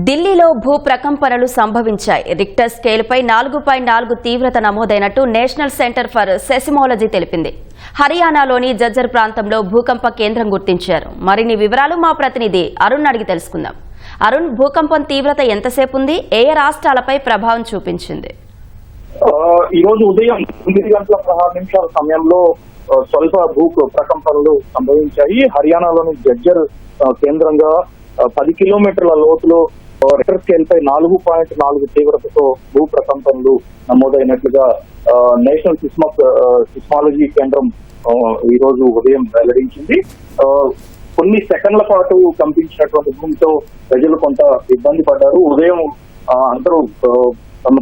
ఢిల్లీలో భూ ప్రకంపనలు సంభవించాయి. రిక్టర్ స్కేల్పై 4.4 తీవ్రత నమోదైనట్టు నేషనల్ సెంటర్ ఫర్ సెసిమాలజీ తెలిపింది. హర్యానాలోని జజ్జర్ ప్రాంతంలో భూకంప కేంద్రం గుర్తించారు. మరిన్ని వివరాలు మా ప్రతినిధి అరుణ్ అడిగి తెలుసుకుందాం. అరుణ్, భూకంపం తీవ్రత ఎంతసేపు ఉంది? ఏ రాష్ట్రాలపై ప్రభావం చూపించింది? ఈ రోజు ఉదయం 9:16 సమయంలో స్వల్ప భూ ప్రకంపనలు సంభవించాయి. హర్యానాలోని జజ్జర్ కేంద్రంగా 10 కిలోమీటర్ల లోతులో రిక్టర్ స్కేల్ పై 4.4 తీవ్రతతో భూ ప్రకంపనలు నమోదైనట్లుగా నేషనల్ సిస్మాలజీ కేంద్రం ఈ రోజు ఉదయం వెల్లడించింది. కొన్ని సెకండ్ల పాటు కంపించినటువంటి భూమితో ప్రజలు కొంత ఇబ్బంది పడ్డారు. ఉదయం అందరూ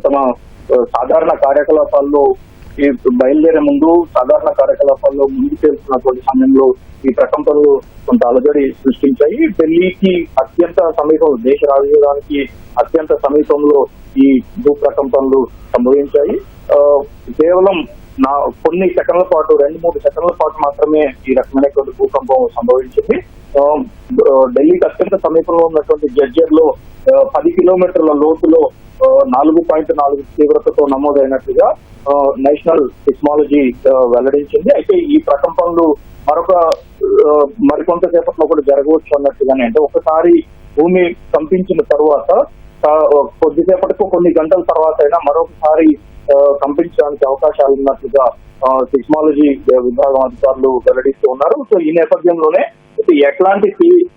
తమ సాధారణ కార్యకలాపాల్లో బయలుదేరే ముందు సాధారణ కార్యకలాపాల్లో ముందు చేరుతున్నటువంటి సమయంలో ఈ ప్రకంపనలు కొంత అలజడి సృష్టించాయి. ఢిల్లీకి అత్యంత సమీపం, దేశ రాజధానికి అత్యంత సమీపంలో ఈ భూ ప్రకంపనలు సంభవించాయి. కేవలం కొన్ని సెకండ్ల పాటు 2-3 సెకండ్ల పాటు మాత్రమే ఈ రకమైనటువంటి భూకంపం సంభవించింది. ఢిల్లీకి అత్యంత సమీపంలో ఉన్నటువంటి జజ్జర్ లో 10 కిలోమీటర్ల లోతులో 4.4 తీవ్రతతో నమోదైనట్లుగా నేషనల్ సిస్మాలజీ వెల్లడించింది. అయితే ఈ ప్రకంపనలు మరికొంత సేపట్లో కూడా జరగవచ్చు అన్నట్టుగానే, అంటే ఒకసారి భూమి కంపించిన తర్వాత కొద్దిసేపటికి కొన్ని గంటల తర్వాత అయినా మరొకసారి కంపించడానికి అవకాశాలు ఉన్నట్లుగా సిస్మాలజీ విభాగం అధికారులు వెల్లడిస్తూ ఉన్నారు. సో ఈ నేపథ్యంలోనే ఎట్లాంటి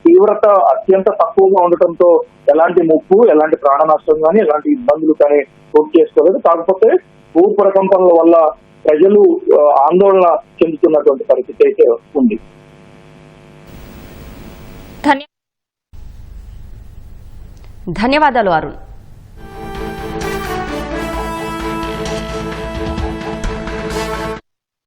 తీవ్రత అత్యంత తక్కువగా ఉండటంతో ఎలాంటి ముప్పు, ఎలాంటి ప్రాణ నష్టం కానీ, ఎలాంటి ఇబ్బందులు కానీ చోటు చేసుకోలేదు. కాకపోతే భూ ప్రకంపనల వల్ల ప్రజలు ఆందోళన చెందుతున్నటువంటి పరిస్థితి అయితే ఉంది. ధన్యవాదాలు అరుణ్.